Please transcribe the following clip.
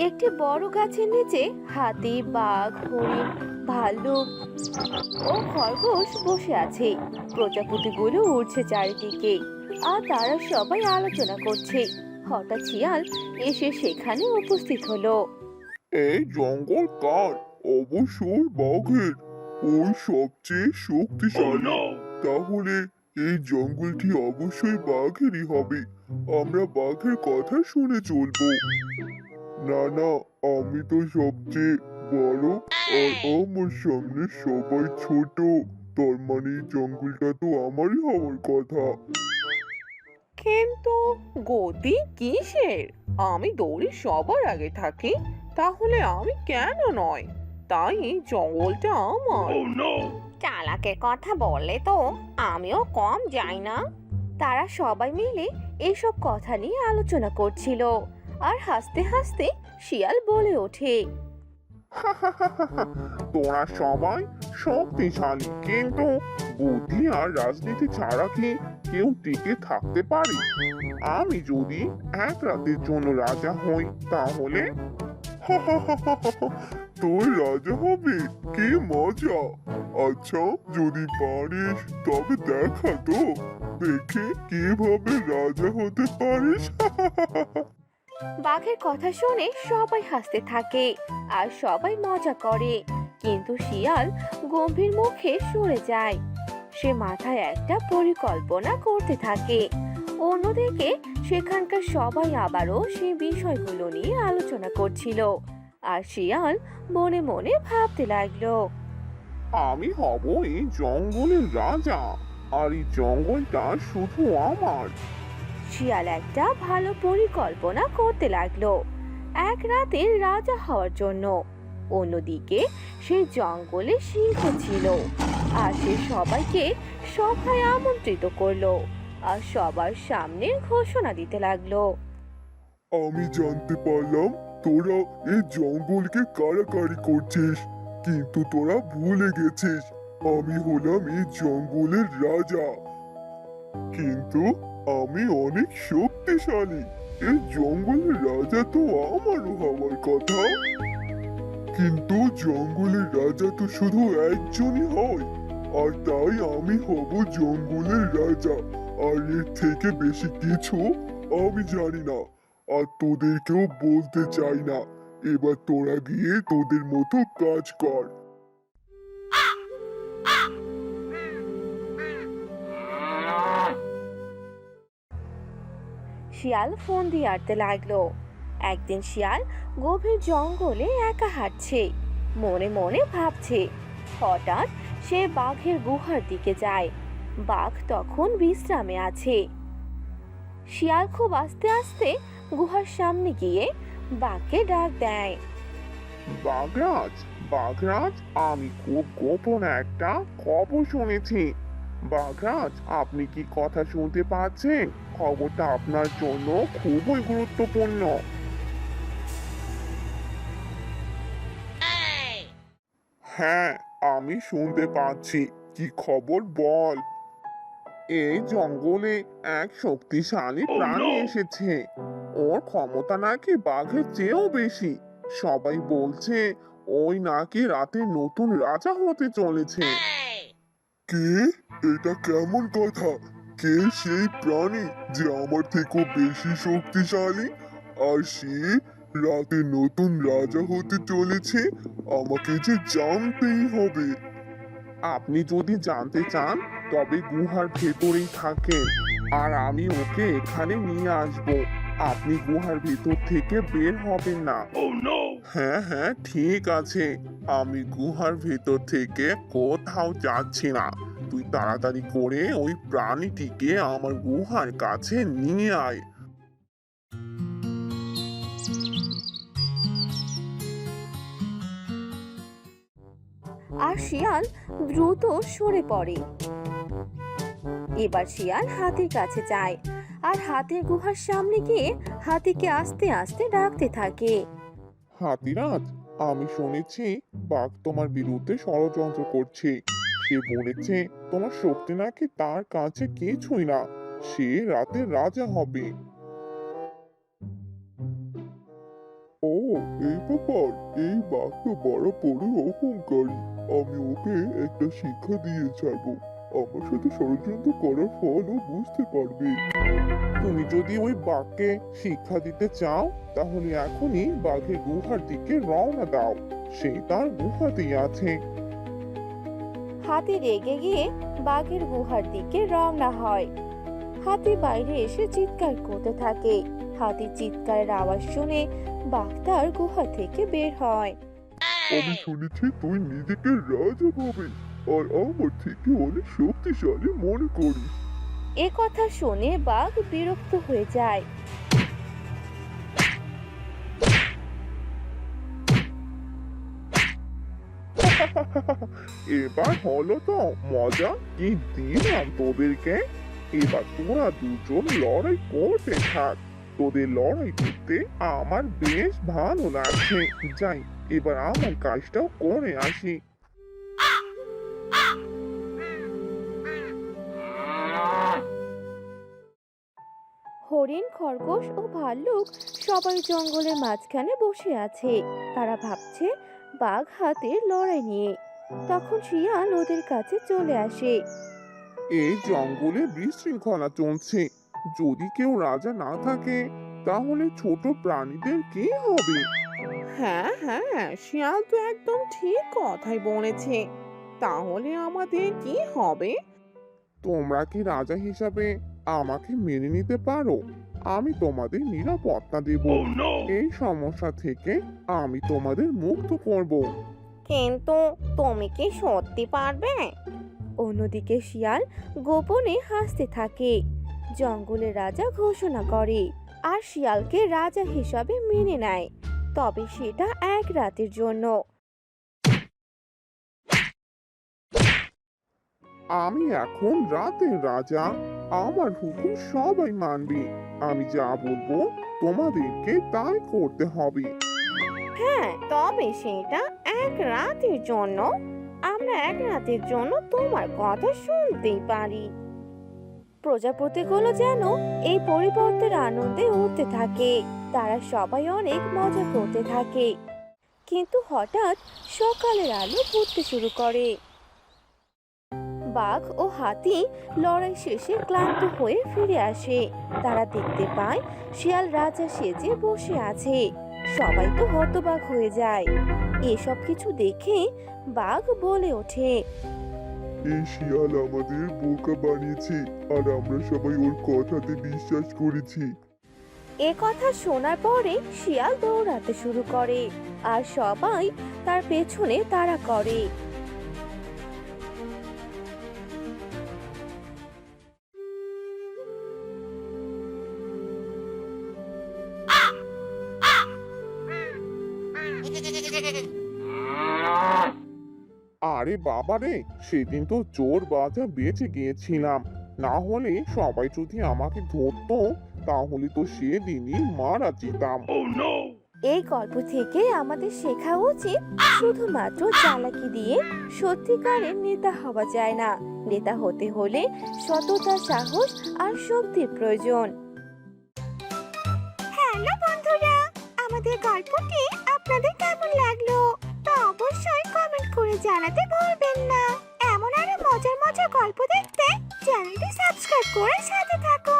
একটি বড় গাছের নিচে হাতি, বাঘ, হরিণ, ভাল্লুক ও খরগোশ বসে আছে। প্রজাপতিগুলো উড়ছে চারিদিকে, আর তারা সবাই আলোচনা করছে। হঠাৎ শিয়াল এসে সেখানে উপস্থিত হলো। এই জঙ্গল কার? অবশ্যই বাঘের। ওই সবচেয়ে শক্তিশালী। তাহলে এই জঙ্গলটি অবশ্যই বাঘেরই হবে। আমরা বাঘের কথা শুনে চলবো। না না, আমি তো সবচেয়ে বড়, আর আমার সামনে সবাই ছোট। তার মানে এই জঙ্গলটা তো আমারই হওয়ার কথা। কিন্তু গতি কিসের? আমি দৌড়ে সবার আগে থাকি, তাহলে আমি কেন নয়? তাই এই জঙ্গলটা আমার। চালাকের কথা বললে তো আমিও কম যাই না। তারা সবাই মিলে এইসব কথা নিয়ে আলোচনা করছিল, আর হাসতে হাসতে শিয়াল বলে ওঠে। তোরা সবাই শক্তিশালী, কিন্তু বুদ্ধি আর রাজনীতি ছাড়া কি কেউ টিকে থাকতে পারে? আমি যদি এক রাতের জন্য রাজা হই তাহলে তুই রাজা হবে? কি মজা! আচ্ছা, যদি পারিস তবে দেখা তো, দেখি কিভাবে রাজা হতে পারিস। বাঘের কথা শুনে সবাই হাসতে থাকে আর সবাই মজা করে, কিন্তু শিয়াল গম্ভীর মুখে সরে যায়। সে মাথায় একটা পরিকল্পনা করতে থাকে। অন্যদিকে সেখানকার সবাই আবারও সেই বিষয়গুলো নিয়ে আলোচনা করছিল, আর শিয়াল মনে মনে ভাবতে লাগলো। আমি হব এই জঙ্গলের রাজা, আর এই জঙ্গলটা শুধু আমার। শিয়াল একটা ভালো পরিকল্পনা করতে লাগলো এক রাতে রাজা হওয়ার জন্য। অন্যদিকে সেই জঙ্গলে সিংহ ছিল, আর সে সবাইকে সভায় আমন্ত্রিত করলো আর সবার সামনে ঘোষণা দিতে লাগলো। আমি জানতে পারলাম তোরা এই জঙ্গলকে কাড়াকাড়ি করছিস, কিন্তু তোরা ভুলে গেছিস আমি হলাম এই জঙ্গলের রাজা। কিন্তু আমি অনেক শক্তিশালী। এই জঙ্গলের রাজা তো আমারও হওয়ার কথা। কিন্তু জঙ্গলের রাজা তো শুধু একজনই হয়, আর তাই আমি হব জঙ্গলের রাজা। আর এর থেকে বেশি কিছু আমি জানি না, আর তোদেরকেও বলতে চাই না। এবার তোরা গিয়ে তোদের মতো কাজ কর। শিয়াল ফোন দিয়ে আটতে লাগলো। একদিন শিয়াল গভীর জঙ্গলে একা হাঁটছে, মনে মনে ভাবছে। হঠাৎ সে বাঘের গুহার দিকে যায়। বাঘ তখন বিশ্রামে আছে। শিয়াল খুব আস্তে আস্তে গুহার সামনে গিয়ে বাঘকে ডাক দেয়। বাগরাজ, বাগরাজ, আমি খুব গোপন একটা খবর শুনেছি। বাগরাজ, আপনি কি কথা শুনতে পাচ্ছেন? খবরটা আপনার জন্য খুবই গুরুত্বপূর্ণ। হ্যাঁ, আমি শুনতে পাচ্ছি। কি খবর বল। এই জঙ্গলে এক শক্তিশালী প্রাণী এসেছে। ওর ক্ষমতা নাকি বাঘের চেয়েও বেশি। সবাই বলছে ওই নাকি রাতে নতুন রাজা হতে চলেছে। কে? এটা কেমন কথা? কে সেই প্রাণী যে আমার থেকেও বেশি শক্তিশালী, আর সে রাতে নতুন রাজা হতে চলেছে? আমাকে যে জানতেই হবে। আপনি যদি জানতে চান তবে গুহার ভেতরেই থাকেন, আর আমি ওকে এখানে নিয়ে আসব। আপনি গুহার ভেতর থেকে বের হবেন না। হ্যাঁ হ্যাঁ, ঠিক আছে। আমি গুহার ভেতর থেকে কোথাও যাচ্ছি না। তুই তাড়াতাড়ি করে ওই প্রাণীটিকে আমার গুহার কাছে নিয়ে আয়। আর শিয়াল দ্রুত সরে পড়ে। এবার শিয়াল হাতির কাছে যায়, আর হাতির গুহার সামনে গিয়ে হাতিকে আস্তে আস্তে ডাকতে থাকে। হাতিরাজ, আমি শুনেছি বাঘ তোমার বিরুদ্ধে ষড়যন্ত্র করছে। সে বলেছে তোমার শক্তি নাকি তার কাছে কিছুই না। সে রাতে রাজা হবে। ও, এই ব্যাপার, এই বাঘ তো বড় অহংকারী। আমি ওকে একটা শিক্ষা দিয়ে ছাড়বো। আমার সাথে ষড়যন্ত্র করার ফল ও বুঝতে পারবে। তুমি যদি ওই বাঘকে শিক্ষা দিতে চাও তাহলে এখনই বাঘের গুহার দিকে রওনা দাও। সে তার গুহাতেই আছে। হাতি রেগে গিয়ে বাঘের গুহার দিকে রওনা হয়। হাতি বাইরে এসে চিৎকার করতে থাকে। হাতির চিৎকারের আওয়াজ শুনে বাঘ তার গুহা থেকে বের হয়। আমি শুনেছি তুই নিজেকে রাজা ভাবে আর আমার থেকে অনেক শক্তিশালী মনে করিস। এ কথা শুনে বাঘ বিরক্ত হয়ে যায়। এবার হলো তো মজা, কি দিলাম তোদেরকে। এবার তোরা দুজন লড়াই করতে থাক। তোদের লড়াই করতে আমার বেশ ভালো লাগছে। যাই, এবার আমার কাজটাও করে আসি। হরিণ, খরগোশ ও ভাল্লুক সবাই জঙ্গলের মাঝখানে বসে আছে। তারা ভাবছে বাঘ হাতির লড়াই নিয়ে। তখন শিয়াল ওদের কাছে চলে আসে। এই জঙ্গলে বিশৃঙ্খলা চলছে। যদি কেউ রাজা না থাকে তাহলে ছোট প্রাণীদের কি হবে? হ্যাঁ হ্যাঁ, শিয়াল তো একদম ঠিক কথাই বলেছে। তাহলে আমাদের কি হবে? তোমরা কি রাজা হিসাবে আমাকে মেনে নিতে পারো? আমি তোমাদের নিরাপত্তা দেব। এই সমস্যা থেকে আমি তোমাদের মুক্ত করব। কিন্তু তুমি কি সত্যি পারবে? অন্যদিকে শিয়াল গোপনে হাসতে থাকে। জঙ্গলের রাজা ঘোষণা করে আর শিয়ালকে রাজা হিসাবে মেনে নেয়, তবে সেটা এক রাতের জন্য। আমি এখন রাতের রাজা। আমার হুকুম সবাই মানবে। আমি যা বলবো তোমাদেরকে তাই করতে হবে। হ্যাঁ, তবে সেটা এক রাতের জন্য। আমরা এক রাতের জন্য তোমার কথা শুনতেই পারি। প্রজাপতিগুলো যেন এই পরিবর্তনের আনন্দে উঠতে থাকে। তারা সবাই অনেক মজা করতে থাকে। কিন্তু হঠাৎ সকালের আলো ফুটতে শুরু করে। বাঘ ও হাতি লড়াই শেষে ক্লান্ত হয়ে ফিরে আসে। তারা দেখতে পায় শিয়াল রাজা সেজে বসে আছে। সবাই তো হতবাক হয়ে যায়। এসব কিছু দেখে বাঘ বলে ওঠে, এই শিয়াল আমাদের বোকা বানিয়েছে আর আমরা সবাই ওর কথাতে বিশ্বাস করেছি। এ কথা শোনার পরে শিয়াল দৌড়াতে শুরু করে আর সবাই তার পেছনে তাড়া করে। আরে বাবা রে, সেদিন তো চোর বাজা বেঁচে গিয়েছিলাম। না হলে সবাই যদি আমাকে ধরতো তাহলে তো সেদিনই মারা যেতাম। এই গল্প থেকে আমাদের শেখা উচিত শুধুমাত্র চালাকি দিয়ে সত্যিকারের নেতা হওয়া যায় না। নেতা হতে হলে সততা, সাহস আর শক্তির প্রয়োজন। হ্যালো বন্ধুরা, আমাদের গল্পটি আপনাদের কেমন লাগলো তা অবশ্যই কমেন্ট করে জানাতে ভুলবেন না। এমন আরো মজার মজার গল্প দেখতে চ্যানেলটি সাবস্ক্রাইব করে সাথে থাকুন।